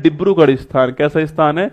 डिब्रूगढ़ स्थान। कैसा स्थान है?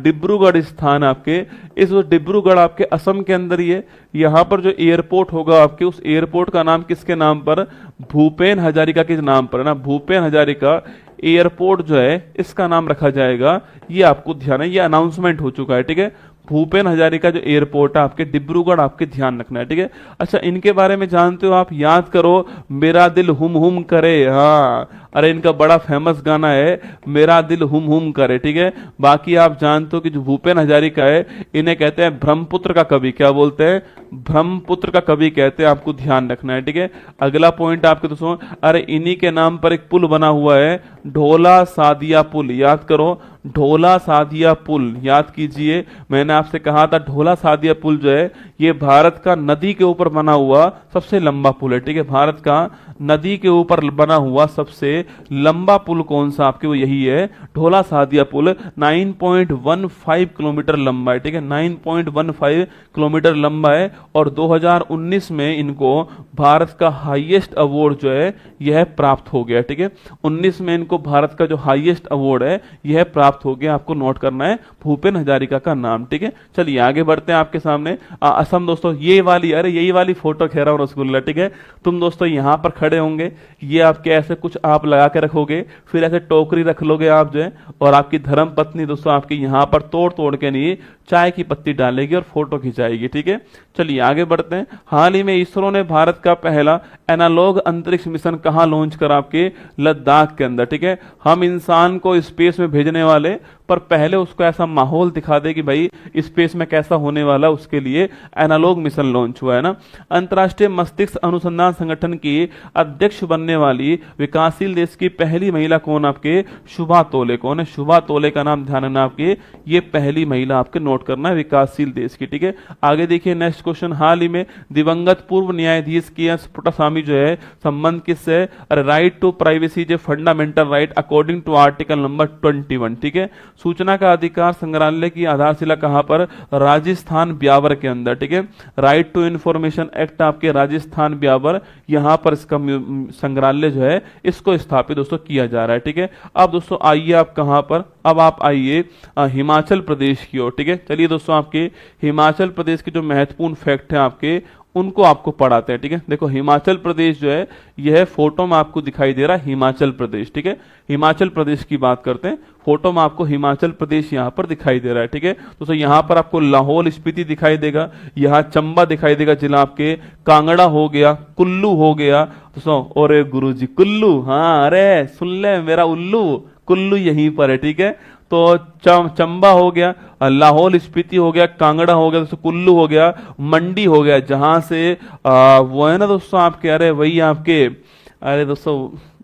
डिब्रूगढ़ स्थान आपके, इस डिब्रूगढ़ आपके असम के अंदर ही है। यहाँ पर जो एयरपोर्ट होगा आपके, उस एयरपोर्ट का नाम किसके नाम पर? भूपेन हजारिका के नाम पर है ना, भूपेन हजारिका एयरपोर्ट जो है इसका नाम रखा जाएगा। ये आपको ध्यान है, ये अनाउंसमेंट हो चुका है, ठीक है। भूपेन हजारिका जो एयरपोर्ट है आपके डिब्रूगढ़, आपके ध्यान रखना है, ठीक है। अच्छा, इनके बारे में जानते हो आप? याद करो, मेरा दिल हुम हुम करे। हाँ, अरे इनका बड़ा फेमस गाना है मेरा दिल हुम हुम करे, ठीक है। बाकी आप जानते हो कि जो भूपेन हजारिका है, इन्हें कहते हैं ब्रह्मपुत्र का कवि। क्या बोलते हैं? ब्रह्मपुत्र का कवि कहते हैं, आपको ध्यान रखना है, ठीक है। अगला पॉइंट आपके दोस्तों, अरे इन्हीं के नाम पर एक पुल बना हुआ है, ढोला सादिया पुल। याद करो, ढोला सादिया पुल याद कीजिए। मैंने आपसे कहा था ढोला सादिया पुल जो है ये भारत का नदी के ऊपर बना हुआ सबसे लंबा पुल है, ठीक है। भारत का नदी के ऊपर बना हुआ सबसे लंबा पुल कौन सा आपके? वो यही है, ढोला सादिया पुल। 9.15 किलोमीटर लंबा है, ठीक है। 9.15 किलोमीटर लंबा है और 2019 में इनको भारत का हाईएस्ट अवार्ड जो है यह प्राप्त हो गया, ठीक है। 19 में इनको भारत का जो हाईएस्ट अवार्ड है यह प्राप्त हो गया। आपको नोट करना है भूपेन हजारिका का नाम, ठीक है। चलिए आगे बढ़ते हैं आपके सामने। असम दोस्तों, ये वाली, अरे यही वाली फोटो कह रहा हूं रसगुल्ला, ठीक है। तुम दोस्तों यहाँ पर खड़े होंगे, ये आपके ऐसे कुछ आप लगा के रखोगे, फिर ऐसे टोकरी रख लोगे आप जो है, और आपकी धर्म पत्नी दोस्तों आपकी यहाँ पर तोड़ तोड़ के नहीं चाय की पत्ती डालेगी और फोटो खिंचाएगी, ठीक है। चलिए आगे बढ़ते हैं। हाल ही में इसरो ने भारत का पहला एनालॉग अंतरिक्ष मिशन कहां लॉन्च करा? आपके लद्दाख के अंदर, ठीक है। हम इंसान को स्पेस में भेजने वाले, पर पहले उसको ऐसा माहौल दिखा दे कि भाई स्पेस में कैसा होने वाला, उसके लिए एनालॉग मिशन लॉन्च हुआ है ना। अंतर्राष्ट्रीय मस्तिष्क अनुसंधान संगठन की अध्यक्ष बनने वाली विकासशील देश की पहली महिला कौन? आपके शुभा तोले। कौन है? शुभा तोले का नाम ध्यान रखना आपके, ये पहली महिला आपके नोट करना है विकासशील देश की, ठीक है। आगे देखिए नेक्स्ट क्वेश्चन। हाल ही में दिवंगत पूर्व न्यायाधीश की पुट्टासामी जो है संबंध किससे? अरे राइट टू प्राइवेसी जो fundamental right according to article number 21, ठीक है। सूचना का अधिकार संग्रहालय की आधारशिला कहां पर? राजस्थान ब्यावर के अंदर, ठीक है। राइट टू इंफॉर्मेशन एक्ट आपके राजस्थान ब्यावर, यहां पर इसका संग्रहालय जो है इसको स्थापित दोस्तों किया जा रहा है, ठीक है। अब दोस्तों आइए आप कहां पर? अब आप आइए हिमाचल प्रदेश की ओर, ठीक है। चलिए दोस्तों आपके हिमाचल प्रदेश के जो महत्वपूर्ण फैक्ट है आपके उनको आपको पढ़ाते हैं, ठीक है। देखो हिमाचल प्रदेश जो है यह फोटो में आपको दिखाई दे रहा है हिमाचल प्रदेश, ठीक है। हिमाचल प्रदेश की बात करते हैं, फोटो में आपको हिमाचल प्रदेश यहाँ पर दिखाई दे रहा है, ठीक है। तो यहाँ पर आपको लाहौल स्पीति दिखाई देगा, यहाँ चंबा दिखाई देगा जिला आपके, कांगड़ा हो गया, कुल्लू हो गया दोस्तों, और गुरुजी कुल्लू, हाँ अरे सुन ले मेरा उल्लू, कुल्लू यहीं पर है, ठीक है। तो चंबा हो गया, लाहौल स्पीति हो गया, कांगड़ा हो गया दोस्तों, कुल्लू हो गया, मंडी हो गया, जहां से वो है ना दोस्तों आपके, अरे वही आपके, अरे दोस्तों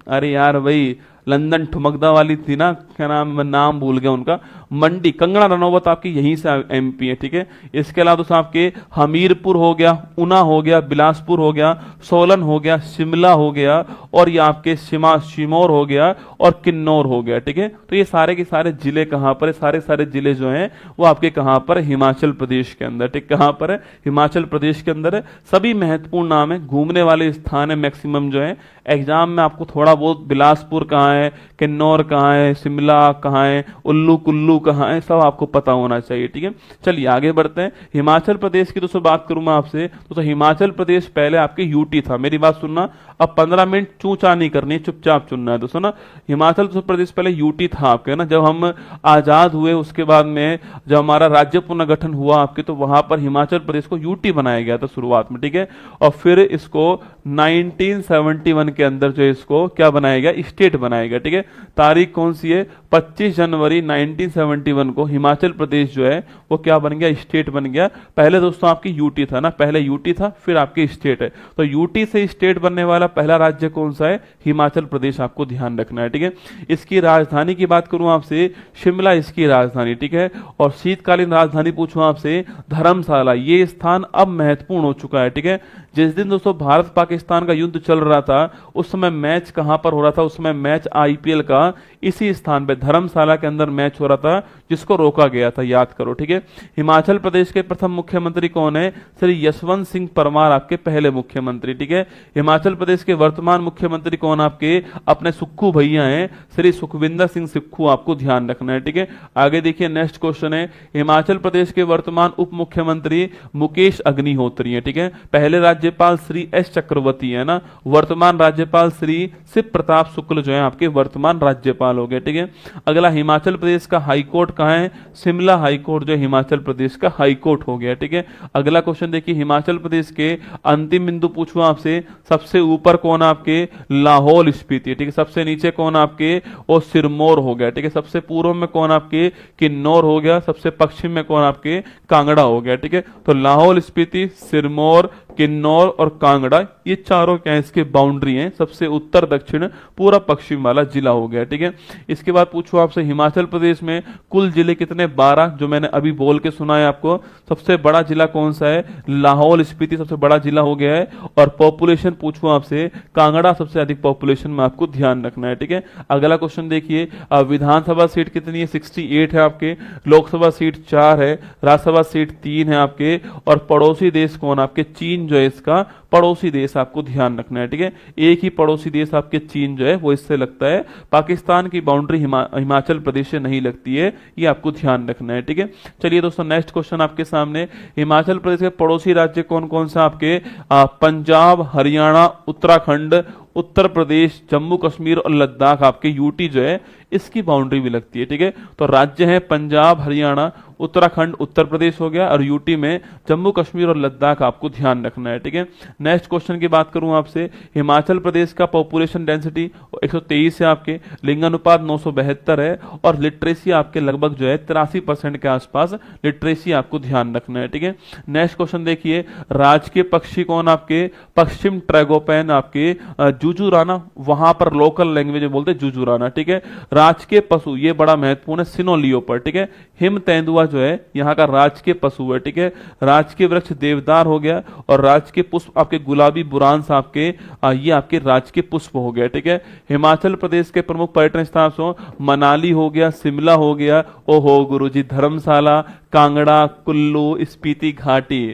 अरे यार वही लंदन ठुमकदा वाली थी ना, क्या नाम भूल गया उनका, मंडी, कंगना रनौत आपकी यहीं से एमपी है, ठीक है। इसके अलावा दोस्तों आपके हमीरपुर हो गया, ऊना हो गया, बिलासपुर हो गया, सोलन हो गया, शिमला हो गया, और ये आपके सिमोर हो गया और किन्नौर हो गया, ठीक है। तो ये सारे के सारे जिले कहां पर है? सारे जिले जो हैं वो आपके कहां पर? हिमाचल प्रदेश के अंदर, ठीक। कहां पर है? हिमाचल प्रदेश के अंदर है। सभी महत्वपूर्ण नाम है, घूमने वाले स्थान है मैक्सिमम जो है। एग्जाम में आपको थोड़ा बहुत बिलासपुर कहाँ है, किन्नौर कहाँ है, शिमला कहाँ है, उल्लू कुल्लू कहाँ है, सब आपको पता होना चाहिए, ठीक है। चलिए आगे बढ़ते हैं। हिमाचल प्रदेश की दोस्तों बात करूं मैं आपसे, तो हिमाचल प्रदेश पहले आपके यूटी था। मेरी बात सुनना, अब 15 मिनट चूचा नहीं करनी, चुपचाप चुनना है दोस्तों ना। हिमाचल प्रदेश पहले यूटी था आपके ना, जब हम आजाद हुए उसके बाद में जब हमारा राज्य पुनर्गठन हुआ आपके, तो वहां पर हिमाचल प्रदेश को यूटी बनाया गया था शुरुआत में, ठीक है। और फिर इसको 1971 के अंदर जो इसको क्या बनाया गया? स्टेट बनाया गया, ठीक है। तारीख कौन सी है? 25 जनवरी 1971 को हिमाचल प्रदेश जो है वो क्या बन गया? स्टेट बन गया। पहले दोस्तों आपकी यूटी था ना, पहले यूटी था फिर आपकी स्टेट है। तो यूटी से स्टेट बनने वाला पहला राज्य कौन सा है? हिमाचल प्रदेश, आपको ध्यान रखना है, ठीक है। इसकी राजधानी की बात करूं आपसे, शिमला इसकी राजधानी, ठीक है। और शीतकालीन राजधानी पूछूं आपसे, धर्मशाला। ये स्थान अब महत्वपूर्ण हो चुका है, ठीक है। जिस दिन दोस्तों भारत पाकिस्तान का युद्ध चल रहा था उस समय मैच कहां पर हो रहा था? उस समय मैच आईपीएल का इसी स्थान पे धर्मशाला के अंदर मैच हो रहा था जिसको रोका गया था, याद करो, ठीक है। हिमाचल प्रदेश के प्रथम मुख्यमंत्री कौन है? श्री यशवंत सिंह परमार आपके पहले मुख्यमंत्री, ठीक है। हिमाचल प्रदेश के वर्तमान मुख्यमंत्री कौन? आपके अपने सुक्खू भैया हैं, श्री सुखविंदर सिंह सुक्खू, आपको ध्यान रखना है, ठीक है। आगे देखिए नेक्स्ट क्वेश्चन है, हिमाचल प्रदेश के वर्तमान उप मुख्यमंत्री मुकेश अग्निहोत्री है, ठीक है। पहले राज्यपाल श्री एस चक्रवर्ती है ना, वर्तमान राज्यपाल श्री शिव प्रताप शुक्ल जो है आपके वर्तमान राज्यपाल हो गए, ठीक है। अगला, हिमाचल प्रदेश का हाईकोर्ट कहाँ है? शिमला हाईकोर्ट जो हिमाचल प्रदेश का हाईकोर्ट हो गया, ठीक है। अगला क्वेश्चन देखिए, हिमाचल प्रदेश के अंतिम बिंदु पूछूं आपसे, सबसे ऊपर कौन आपके? लाहौल स्पीति, ठीक है। सबसे नीचे कौन आपके? वो सिरमौर हो गया, ठीक है। सबसे पूर्व में कौन आपके? किन्नौर हो गया। सबसे पश्चिम में कौन आपके? कांगड़ा हो गया, ठीक है। तो लाहौल स्पीति, सिरमौर, किन्नौर और कांगड़ा, ये चारों क्या है? इसके बाउंड्री हैं, सबसे उत्तर दक्षिण पूरा पश्चिम वाला जिला हो गया, ठीक है। इसके बाद पूछो आपसे, हिमाचल प्रदेश में कुल जिले कितने? 12, जो मैंने अभी बोल के सुना है आपको। सबसे बड़ा जिला कौन सा है? लाहौल स्पीति सबसे बड़ा जिला हो गया है। और पॉपुलेशन पूछो आपसे, कांगड़ा सबसे अधिक पॉपुलेशन में आपको ध्यान रखना है, ठीक है। अगला क्वेश्चन देखिए, विधानसभा सीट कितनी है? 68 है आपके। लोकसभा सीट 4 है। राज्यसभा सीट 3 है आपके। और पड़ोसी देश कौन आपके? चीन जो है इसका पड़ोसी देश, आपको ध्यान रखना है, ठीक है। एक ही पड़ोसी देश आपके चीन जो है वो इससे लगता है, पाकिस्तान की बाउंड्री हिमाचल प्रदेश से नहीं लगती है, ये आपको ध्यान रखना है, ठीक है। चलिए दोस्तों नेक्स्ट क्वेश्चन आपके सामने, हिमाचल प्रदेश के पड़ोसी राज्य कौन कौन सा आपके? पंजाब, हरियाणा, उत्तराखंड, उत्तर प्रदेश, जम्मू कश्मीर और लद्दाख, आपके यूटी जो है इसकी बाउंड्री भी लगती है, ठीक है। तो राज्य है पंजाब, हरियाणा, उत्तराखंड, उत्तर प्रदेश हो गया, और यूटी में जम्मू कश्मीर और लद्दाख, आपको ध्यान रखना है, ठीक है। नेक्स्ट क्वेश्चन की बात करूं आपसे, हिमाचल प्रदेश का पॉपुलेशन डेंसिटी 123 है आपके, लिंगानुपात 972 है, और लिटरेसी आपके लगभग जो है 83% के आसपास लिटरेसी, आपको ध्यान रखना है, ठीक है। नेक्स्ट क्वेश्चन देखिए, राजकीय पक्षी कौन आपके? पश्चिम ट्रैगोपैन आपके, जुजुराना, वहां पर लोकल लैंग्वेज में बोलते हैं जुजुराना, ठीक है। राजकीय पशु, ये बड़ा महत्वपूर्ण है, सिनोलियोपर्ड, ठीक है। हिम तेंदुआ जो है यहाँ का राजकीय पशु है, ठीक है। राजकीय वृक्ष देवदार हो गया, और राजकीय पुष्प आपके गुलाबी बुरांस, आपके ये आपके राजकीय पुष्प हो गया, ठीक है। हिमाचल प्रदेश के प्रमुख पर्यटन स्थल मनाली हो गया, शिमला हो गया, ओहो गुरुजी, धर्मशाला, कांगड़ा, कुल्लू, स्पीति घाटी।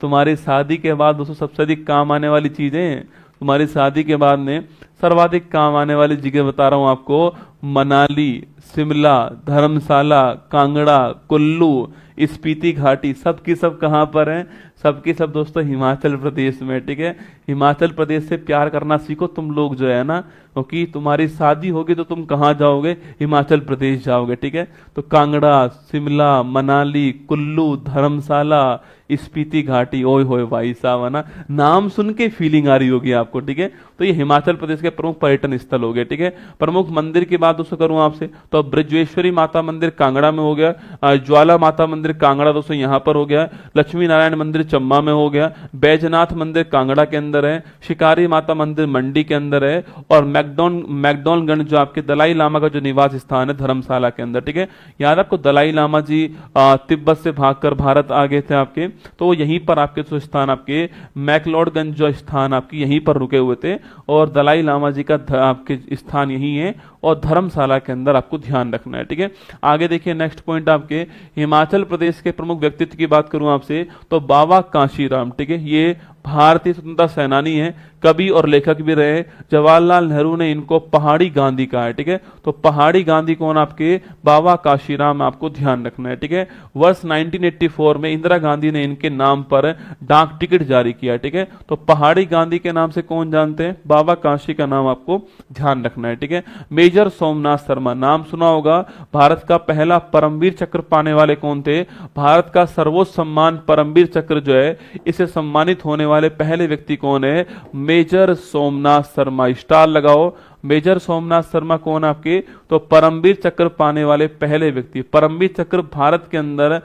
तुम्हारी शादी के बाद दोस्तों सबसे अधिक काम आने वाली चीजें, तुम्हारी शादी के बाद में सर्वाधिक काम आने वाली जगह बता रहा हूं आपको, मनाली, शिमला, धर्मशाला, कांगड़ा, कुल्लू, स्पीति घाटी, सब की सब कहां पर हैं? सबकी सब दोस्तों हिमाचल प्रदेश में, ठीक है। हिमाचल प्रदेश से प्यार करना सीखो तुम लोग जो है ना, क्योंकि तुम्हारी शादी होगी तो तुम कहां जाओगे? हिमाचल प्रदेश जाओगे, ठीक है। तो कांगड़ा, शिमला, मनाली, कुल्लू, धर्मशाला, स्पीति घाटी, ओए होए भाई साहब, है ना, नाम सुन के फीलिंग आ रही होगी आपको, ठीक है। तो ये हिमाचल प्रदेश के प्रमुख पर्यटन स्थल हो गए, ठीक है। प्रमुख मंदिर की बात दोस्तों करूं आपसे, तो ब्रजेश्वरी माता मंदिर कांगड़ा में हो गया, ज्वाला माता मंदिर कांगड़ा दोस्तों यहां पर हो गया, लक्ष्मी नारायण मंदिर चम्बा में हो गया, बैजनाथ मंदिर कांगड़ा के अंदर है, शिकारी माता मंदिर मंडी के अंदर है, और मैकडॉनगंज जो आपके दलाई लामा का जो निवास स्थान है धर्मशाला के अंदर, ठीक है। याद आपको दलाई लामा जी तिब्बत से भागकर भारत आ गए थे आपके, तो यहीं पर आपके जो स्थान आपके मैकलॉडगंज जो स्थान आपकी यहीं पर रुके हुए थे, और दलाई लामा जी का आपके स्थान यही है, और धर्मशाला के अंदर आपको ध्यान रखना है, ठीक है। आगे देखिए नेक्स्ट पॉइंट आपके, हिमाचल प्रदेश के प्रमुख व्यक्तित्व की बात करूं आपसे, तो बाबा कांशीराम, ठीक है। ये भारतीय स्वतंत्रता सेनानी है, कवि और लेखक भी रहे। जवाहरलाल नेहरू ने इनको पहाड़ी गांधी कहा है, ठीक है। तो पहाड़ी गांधी कौन? आपके बाबा काशीराम, आपको ध्यान रखना है, ठीक है। वर्ष 1984 में इंदिरा गांधी ने इनके नाम पर डाक टिकट जारी किया, ठीक है। तो पहाड़ी गांधी के नाम से कौन जानते हैं? बाबा काशी का नाम आपको ध्यान रखना है, ठीक है। मेजर सोमनाथ शर्मा, नाम सुना होगा, भारत का पहला परमवीर चक्र पाने वाले कौन थे? भारत का सर्वोच्च सम्मान परमवीर चक्र जो है, इसे सम्मानित होने वाले पहले व्यक्ति कौन है? मेजर सोमनाथ शर्मा। स्टार लगाओ, मेजर सोमनाथ शर्मा कौन आपके? तो परमवीर चक्र पाने वाले पहले व्यक्ति। परमवीर चक्र भारत के अंदर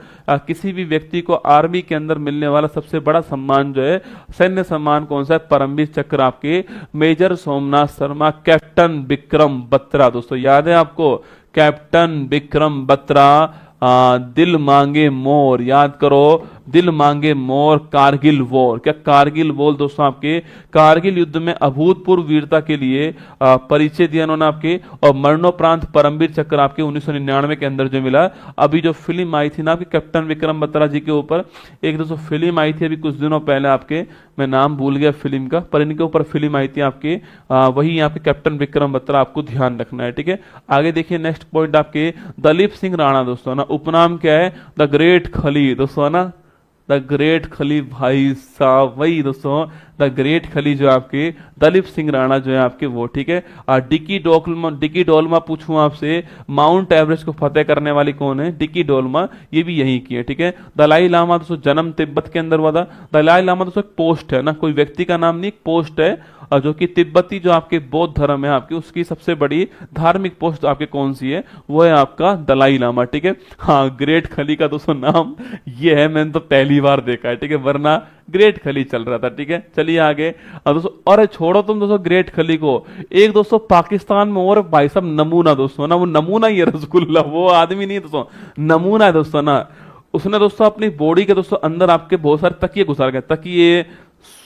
किसी भी व्यक्ति को आर्मी के अंदर मिलने वाला सबसे बड़ा सम्मान जो है, सैन्य सम्मान कौन सा है? परमवीर चक्र आपके मेजर सोमनाथ शर्मा। कैप्टन विक्रम बत्रा, दोस्तों याद है आपको? कैप्टन विक्रम बत्रा, दिल मांगे मोर, याद करो, दिल मांगे मोर, कारगिल वॉर। क्या कारगिल वॉर दोस्तों आपके कारगिल युद्ध में अभूतपूर्व वीरता के लिए परिचय दिया उन्होंने आपके, और मरणोपरांत परमवीर चक्र आपके 1999 के अंदर जो मिला। अभी जो फिल्म आई थी ना आपकी कैप्टन विक्रम बत्रा जी के ऊपर, एक दोस्तों फिल्म आई थी अभी कुछ दिनों पहले आपके, मैं नाम भूल गया फिल्म का, पर इनके ऊपर फिल्म आई थी आपके, वही यहाँ पे कैप्टन विक्रम बत्रा आपको ध्यान रखना है, ठीक है। आगे देखिए नेक्स्ट पॉइंट आपके दलीप सिंह राणा दोस्तों ना, उपनाम क्या है, द ग्रेट खली दोस्तों ना, द ग्रेट खली भाई साहब, वही दोस्तों द ग्रेट खली जो आपके दलीप सिंह राणा जो है आपके वो, ठीक है। डिकी डोलमा पूछूं आपसे, माउंट एवरेस्ट को फतेह करने वाली कौन है, डिकी डोलमा, ये भी यही की है, ठीक है। दलाई लामा दोस्तों जन्म तिब्बत के अंदर हुआ था। दलाई लामा दोस्तों एक पोस्ट है ना, कोई व्यक्ति का नाम नहीं, एक पोस्ट है, और जो कि तिब्बती जो आपके बौद्ध धर्म है आपकी, उसकी सबसे बड़ी धार्मिक पोस्ट आपके कौन सी है, वो है आपका दलाई लामा, ठीक है। हाँ, ग्रेट खली का दोस्तों नाम ये है, मैंने तो पहली बार देखा है, ठीक है, वरना ग्रेट खली चल रहा था, ठीक है। चलिए आगे। अब दोस्तों, अरे छोड़ो तुम दोस्तों ग्रेट खली को, एक दोस्तों पाकिस्तान में और भाई साहब नमूना दोस्तों ना, वो नमूना ही है रसगुल्ला, वो आदमी नहीं दोस्तों, नमूना है दोस्तों ना। उसने दोस्तों अपनी बॉडी के दोस्तों अंदर आपके बहुत सारे तकिए घुसा गए, तकिए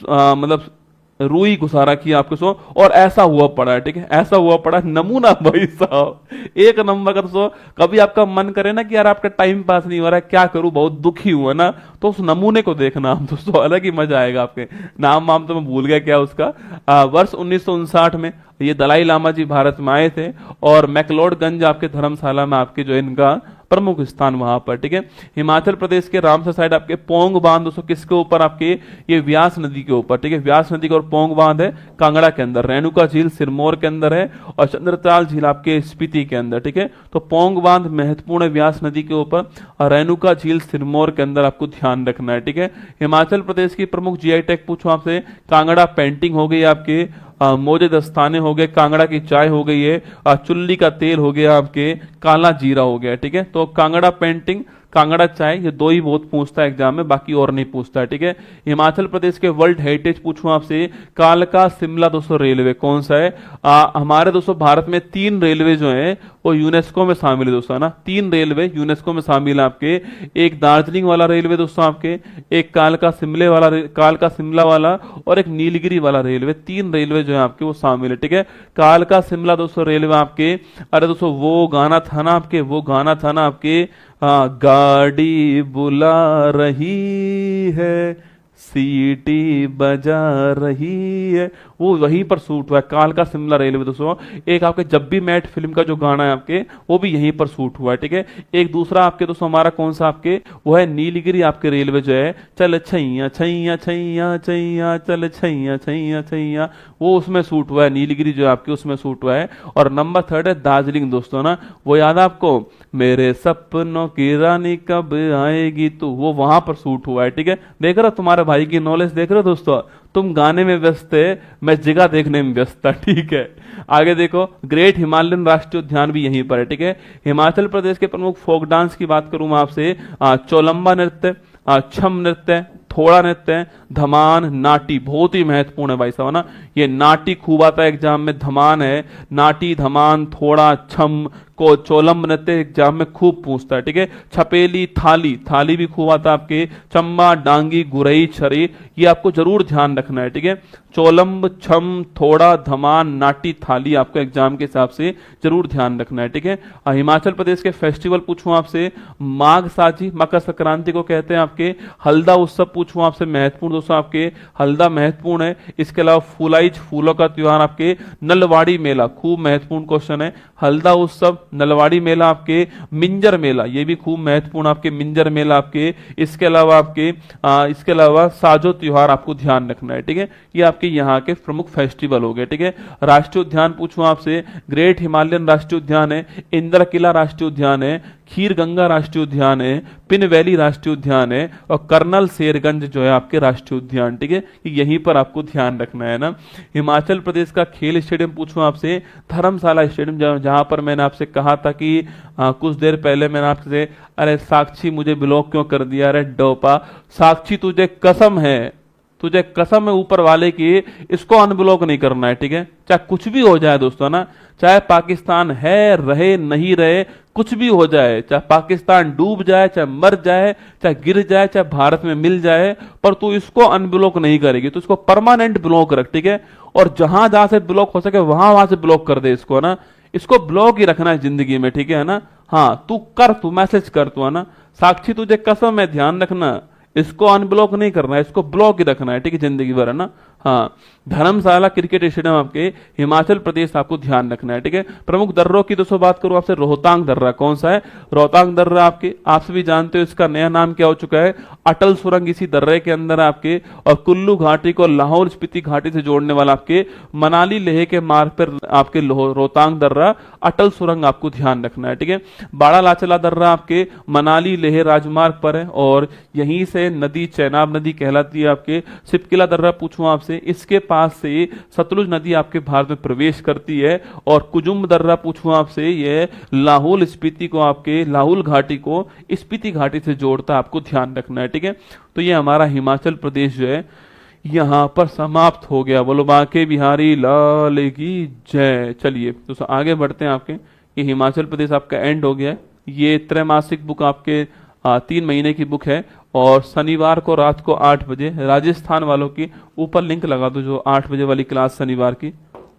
मतलब रुई घुसा रखी आपके सो, और ऐसा हुआ पड़ा है, ठीक है, ऐसा हुआ पड़ा है, नमूना भाई साहब एक नंबर का। दोस्तों कभी आपका मन करे ना कि यार आपका टाइम पास नहीं हो रहा है, क्या करूं, बहुत दुखी हुआ ना, तो उस नमूने को देखना दोस्तों, अलग ही मजा आएगा आपके। नाम तो मैं भूल गया क्या उसका। वर्ष 1959 में ये दलाई लामा जी भारत में आए थे, और मैकलोडगंज आपके धर्मशाला में आपके जो इनका प्रमुख स्थान वहां पर, ठीक है। हिमाचल प्रदेश के रामसर साइड आपके पोंग बांध दोस्तों किसके ऊपर, आपके ये व्यास नदी के ऊपर, ठीक है, व्यास नदी का, और पोंग बांध है कांगड़ा के अंदर, रेणुका झील सिरमौर के अंदर है, और चंद्रताल झील आपके स्पीति के अंदर, ठीक है। तो पोंग बांध महत्वपूर्ण है व्यास नदी के ऊपर, और रेणुका झील सिरमौर के अंदर आपको ध्यान रखना है, ठीक है। हिमाचल प्रदेश की प्रमुख जीआई टैग पूछो आपसे, कांगड़ा पेंटिंग हो गई आपके, मोजे दस्ताने हो गए, कांगड़ा की चाय हो गई है, चुल्ली का तेल हो गया आपके, काला जीरा हो गया, ठीक है। तो कांगड़ा पेंटिंग, कांगड़ा चाय, ये दो ही बहुत पूछता है एग्जाम में, बाकी और नहीं पूछता है, ठीक है। हिमाचल प्रदेश के वर्ल्ड हेरिटेज पूछूं आपसे, कालका शिमला दोस्तों रेलवे कौन सा है। हमारे दोस्तों भारत में 3 रेलवे जो है वो यूनेस्को में शामिल है दोस्तों ना, 3 रेलवे यूनेस्को में शामिल है आपके, एक दार्जिलिंग वाला रेलवे दोस्तों आपके, एक कालका शिमला वाला, और एक नीलगिरी वाला रेलवे, 3 रेलवे जो है आपके वो शामिल है, ठीक है। कालका शिमला दोस्तों रेलवे आपके, अरे दोस्तों वो गाना था ना आपके, गाड़ी बुला रही है, सीटी बजा रही है, वो वहीं पर शूट हुआ है, कालका शिमला रेलवे दोस्तों। एक आपके जब भी मैट फिल्म का जो गाना है आपके, वो भी यहीं पर शूट हुआ है, ठीक है। एक दूसरा आपके दोस्तों हमारा कौन सा आपके, वो है नीलगिरी आपके रेलवे जो है, चल छैया छैया छैया छैया चल छैया छैया छैया, वो उसमें शूट हुआ है, नीलगिरी जो आपके उसमें शूट हुआ है। और नंबर 3 है दार्जिलिंग दोस्तों ना, वो याद है आपको, मेरे सपनों की रानी कब आएगी तू, वो वहां पर शूट हुआ है, ठीक है। देख रहे हो तुम्हारे भाई की नॉलेज, देख रहे हो दोस्तों, तुम गाने में व्यस्त है, मैं जगह देखने में व्यस्त था, ठीक है। आगे देखो, ग्रेट हिमालयन राष्ट्रीय उद्यान भी यहीं पर है, ठीक है। हिमाचल प्रदेश के प्रमुख फोक डांस की बात करूं मैं आपसे, चौलंबा नृत्य, छम नृत्य, थोड़ा नृत्य, धमान, नाटी, बहुत ही महत्वपूर्ण है भाई साहब ना, ये नाटी खूब आता है एग्जाम में, धमान है, नाटी, धमान, थोड़ा, छम को, चोलम नृत्य एग्जाम में खूब पूछता है, ठीक है। छपेली, थाली भी खूब आता है आपके, चंबा, डांगी, गुरई, छरी, ये आपको जरूर ध्यान रखना है, ठीक है। चोलम्ब, छम, थोड़ा, धमान, नाटी, थाली आपको एग्जाम के हिसाब से जरूर ध्यान रखना है, ठीक है। हिमाचल प्रदेश के फेस्टिवल पूछूं आपसे, माघ साझी, मकर संक्रांति को कहते हैं आपके, हल्दा उत्सव पूछूं आपसे, महत्वपूर्ण दोस्तों आपके, हल्दा महत्वपूर्ण है। इसके अलावा फुलाइच, फूलों का त्योहार आपके, नलवाड़ी मेला, खूब महत्वपूर्ण क्वेश्चन है, हल्दा उत्सव, नलवाड़ी मेला आपके, मिंजर मेला, ये भी खूब महत्वपूर्ण आपके, मिंजर मेला आपके। इसके अलावा साजो त्योहार आपको ध्यान रखना है, ठीक है। ये आपके यहाँ के प्रमुख फेस्टिवल हो गए, ठीक है। राष्ट्रीय उद्यान पूछूं आपसे, ग्रेट हिमालयन राष्ट्रीय उद्यान है, इंदिरा किला राष्ट्रीय उद्यान है, खीर गंगा राष्ट्रीय उद्यान है, पिन वैली राष्ट्रीय उद्यान है, और कर्नल शेरगंज जो है आपके राष्ट्रीय उद्यान, ठीक है। यहीं पर आपको ध्यान रखना है ना। हिमाचल प्रदेश का खेल स्टेडियम पूछूं आपसे, धर्मशाला स्टेडियम, जहां पर मैंने आपसे कहा था कि कुछ देर पहले मैंने आपसे, अरे साक्षी मुझे ब्लॉक क्यों कर दिया, अरे डोपा, साक्षी तुझे कसम है तुझे कसम है ऊपर वाले की, इसको अनब्लॉक नहीं करना है, ठीक है। चाहे कुछ भी हो जाए दोस्तों ना, चाहे पाकिस्तान है रहे नहीं रहे, कुछ भी हो जाए, चाहे पाकिस्तान डूब जाए, चाहे मर जाए, चाहे गिर जाए, चाहे भारत में मिल जाए, पर तू इसको अनब्लॉक नहीं करेगी, तो इसको परमानेंट ब्लॉक रख, ठीक है। और जहां जहां से ब्लॉक हो सके वहां वहां से ब्लॉक कर दे इसको ना, इसको ब्लॉक ही रखना है जिंदगी में, ठीक है ना। हाँ तू कर, तू मैसेज कर, तू है ना साक्षी, तुझे कसम है, ध्यान रखना, इसको अनब्लॉक नहीं करना है, इसको ब्लॉक ही रखना है, ठीक है, जिंदगी भर, है ना। हाँ, धर्मशाला क्रिकेट स्टेडियम आपके हिमाचल प्रदेश, आपको ध्यान रखना है, ठीक है। प्रमुख दर्रों की दोस्तों बात करूं आपसे, रोहतांग दर्रा कौन सा है? रोहतांग दर्रा आपके, आप भी जानते हो इसका नया नाम क्या हो चुका है, अटल सुरंग इसी दर्रे के अंदर आपके, और कुल्लू घाटी को लाहौल स्पीति घाटी से जोड़ने वाला आपके मनाली लेह के मार्ग पर आपके रोहतांग दर्रा अटल सुरंग आपको ध्यान रखना है, ठीक है। बाड़ा लाचला दर्रा आपके मनाली लेह राजमार्ग पर है, और यहीं से नदी चेनाब नदी कहलाती है आपके। सिपकिला दर्रा पूछूं आपसे, इसके पास से सतलुज नदी आपके भारत में प्रवेश करती है। और कुजुम दर्रा पूछूं आपसे, ये लाहौल स्पीति को, आपके लाहौल घाटी को स्पीति घाटी से जोड़ता है, आपको ध्यान रखना है, ठीक है। तो ये हमारा हिमाचल प्रदेश जो है यहां पर समाप्त हो गया। बोलो बांके बिहारी लाल की जय। चलिए दोस्तों आगे बढ़ते हैं, आपके ये हिमाचल प्रदेश आपका एंड हो गया है। ये त्रैमासिक बुक आपके 3 महीने की बुक है, और शनिवार को रात को 8 बजे राजस्थान वालों की ऊपर लिंक लगा दो, जो 8 बजे वाली क्लास शनिवार की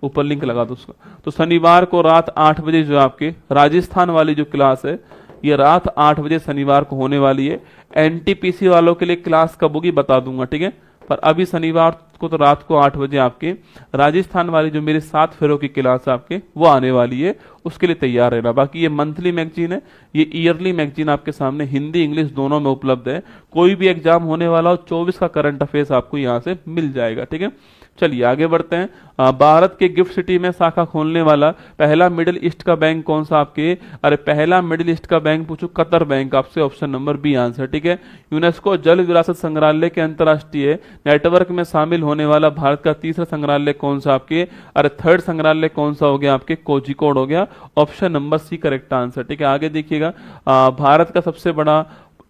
ऊपर लिंक लगा दो उसका। तो शनिवार को रात 8 बजे जो आपके राजस्थान वाली जो क्लास है, ये रात 8 बजे शनिवार को होने वाली है। एनटीपीसी वालों के लिए क्लास कब होगी बता दूंगा, ठीक है। पर अभी शनिवार को तो रात को 8 बजे आपके राजस्थान वाली जो मेरे 7 फेरों की क्लास आपके वो आने वाली है, उसके लिए तैयार रहना। बाकी ये मंथली मैगजीन है, ये ईयरली मैगजीन आपके सामने हिंदी इंग्लिश दोनों में उपलब्ध है। कोई भी एग्जाम होने वाला हो 24 का करंट अफेयर्स आपको यहाँ से मिल जाएगा, ठीक है। चलिए आगे बढ़ते हैं। भारत के गिफ्ट सिटी में शाखा खोलने वाला पहला मिडिल ईस्ट का बैंक कौन सा आपके? अरे पहला मिडिल ईस्ट का बैंक पूछो, कतर बैंक आपसे, ऑप्शन नंबर बी आंसर, ठीक है। यूनेस्को जल विरासत संग्रहालय के अंतर्राष्ट्रीय नेटवर्क में शामिल होने वाला भारत का तीसरा संग्रहालय कौन सा आपके? अरे थर्ड संग्रहालय कौन सा हो गया आपके? कोझिकोड हो गया, option number C correct answer, ठीक है। आगे देखिएगा, भारत का सबसे बड़ा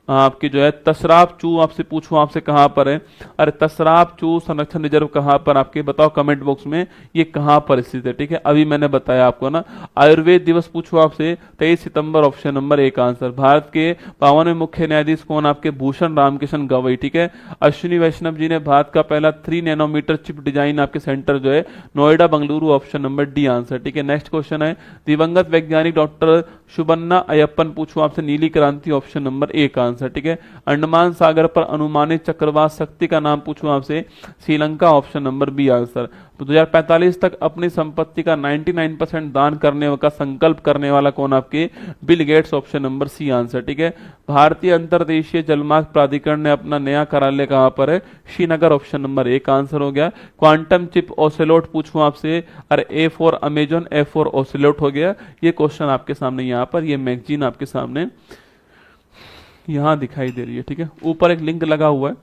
आपकी जो है तसराप चू आपसे पूछूं, आपसे कहां पर है? अरे तसराप चू संरक्षण रिजर्व कहां पर आपके? बताओ कमेंट बॉक्स में ये कहां पर स्थित है, ठीक है। अभी मैंने बताया आपको ना। आयुर्वेद दिवस पूछूं आपसे 23 सितंबर, ऑप्शन नंबर एक आंसर। भारत के 52वें मुख्य न्यायाधीश कौन आपके? भूषण रामकिशन गवई, ठीक है। अश्विनी वैष्णव जी ने भारत का पहला 3 नैनोमीटर चिप डिजाइन आपके सेंटर जो है Noida Bengaluru, option number D answer, ठीक है। नेक्स्ट क्वेश्चन है, दिवंगत वैज्ञानिक डॉक्टर सुबन्ना अयप्पन पूछूं आपसे, नीली क्रांति, ऑप्शन नंबर एक आंसर, ठीक है। अंडमान सागर पर अनुमानित चक्रवात शक्ति का नाम पूछूं आपसे, Sri Lanka, option number B answer. तो 2045 तक अपनी संपत्ति का 99% दान करने का संकल्प करने वाला कौन आपके? Bill Gates, option number C answer, ठीक है। भारतीय अंतर्देशीय जलमार्ग प्राधिकरण ने अपना नया कार्यालय कहां पर है? श्रीनगर, ऑप्शन नंबर एक आंसर हो गया। क्वांटम चिप ओसेलोट पूछूं आपसे, अरे A for Amazon, A for ocelot हो गया। ये क्वेश्चन आपके सामने यहाँ पर, ये मैगजीन आपके सामने यहां दिखाई दे रही है, ठीक है। ऊपर एक लिंक लगा हुआ है।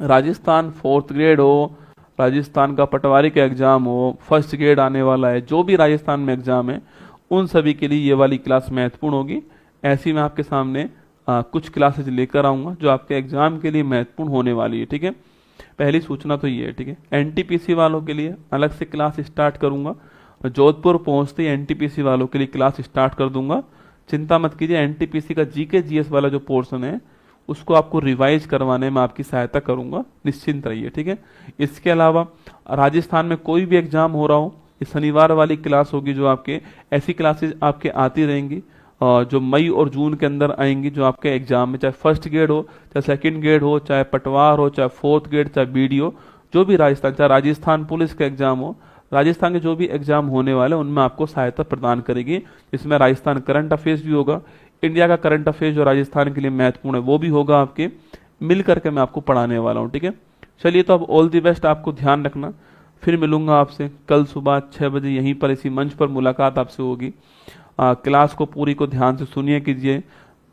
राजस्थान 4th ग्रेड हो, राजस्थान का पटवारी का एग्जाम हो, 1st ग्रेड आने वाला है, जो भी राजस्थान में एग्जाम है उन सभी के लिए ये वाली क्लास महत्वपूर्ण होगी। ऐसी मैं आपके सामने कुछ क्लासेज लेकर आऊंगा जो आपके एग्जाम के लिए महत्वपूर्ण होने वाली है, ठीक है। पहली सूचना तो ये है, ठीक है। एनटीपीसी वालों के लिए अलग से क्लास स्टार्ट करूंगा, जोधपुर पहुंचते ही एनटीपीसी वालों के लिए क्लास स्टार्ट कर दूंगा। चिंता मत कीजिए, एनटीपीसी का जीके जीएस वाला जो पोर्शन है उसको आपको रिवाइज करवाने में आपकी सहायता करूंगा, निश्चिंत रहिए, ठीक है। इसके अलावा राजस्थान में कोई भी एग्जाम हो रहा हो, इस शनिवार वाली क्लास होगी जो आपके, ऐसी क्लासेस आपके आती रहेंगी जो मई और जून के अंदर आएंगी, जो आपके एग्जाम में चाहे 1st ग्रेड हो, चाहे 2nd ग्रेड हो, चाहे पटवार हो, चाहे 4th ग्रेड, चाहे बीडीओ, जो भी राजस्थान, चाहे राजस्थान पुलिस का एग्जाम हो, राजस्थान के जो भी एग्जाम होने वाले उनमें आपको सहायता प्रदान करेगी। इसमें राजस्थान करंट अफेयर्स भी होगा, इंडिया का करंट अफेयर्स जो राजस्थान के लिए महत्वपूर्ण है वो भी होगा, आपके मिल करके मैं आपको पढ़ाने वाला हूँ, ठीक है। चलिए तो अब ऑल दी बेस्ट, आपको ध्यान रखना। फिर मिलूंगा आपसे कल सुबह 6 बजे यहीं पर, इसी मंच पर मुलाकात आपसे होगी। क्लास को पूरी को ध्यान से सुनिए कीजिए,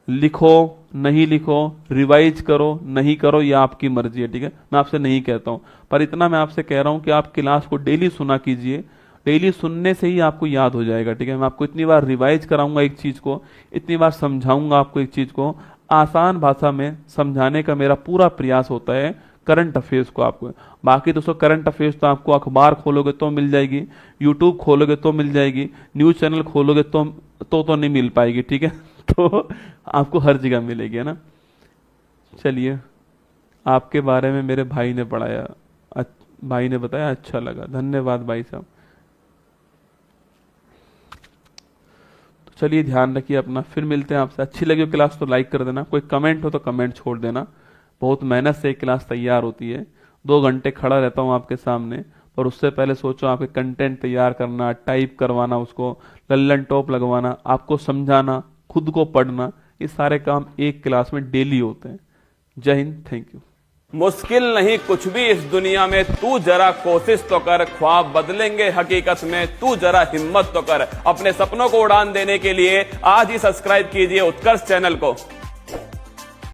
लिखो नहीं लिखो, रिवाइज करो नहीं करो, यह आपकी मर्जी है, ठीक है। मैं आपसे नहीं कहता हूं, पर इतना मैं आपसे कह रहा हूं कि आप क्लास को डेली सुना कीजिए, डेली सुनने से ही आपको याद हो जाएगा, ठीक है। मैं आपको इतनी बार रिवाइज कराऊंगा एक चीज को, इतनी बार समझाऊंगा आपको एक चीज को, आसान भाषा में समझाने का मेरा पूरा प्रयास होता है। करंट अफेयर्स को आपको। बाकी दोस्तों करंट अफेयर्स तो आपको अखबार खोलोगे तो मिल जाएगी, यूट्यूब खोलोगे तो मिल जाएगी, न्यूज़ चैनल खोलोगे तो नहीं मिल पाएगी, ठीक है। तो आपको हर जगह मिलेगी, है ना। चलिए, आपके बारे में मेरे भाई ने पढ़ाया, भाई ने बताया, अच्छा लगा, धन्यवाद भाई साहब। तो चलिए, ध्यान रखिए अपना, फिर मिलते हैं आपसे। अच्छी लगी हो क्लास तो लाइक कर देना, कोई कमेंट हो तो कमेंट छोड़ देना। बहुत मेहनत से एक क्लास तैयार होती है, 2 घंटे खड़ा रहता हूँ आपके सामने, और उससे पहले सोचो आपके कंटेंट तैयार करना, टाइप करवाना, उसको लल्लन टॉप लगवाना, आपको समझाना, खुद को पढ़ना, ये सारे काम एक क्लास में डेली होते हैं। जय हिंद, थैंक यू। मुश्किल नहीं कुछ भी इस दुनिया में, तू जरा कोशिश तो कर, ख्वाब बदलेंगे हकीकत में, तू जरा हिम्मत तो कर। अपने सपनों को उड़ान देने के लिए आज ही सब्सक्राइब कीजिए उत्कर्ष चैनल को।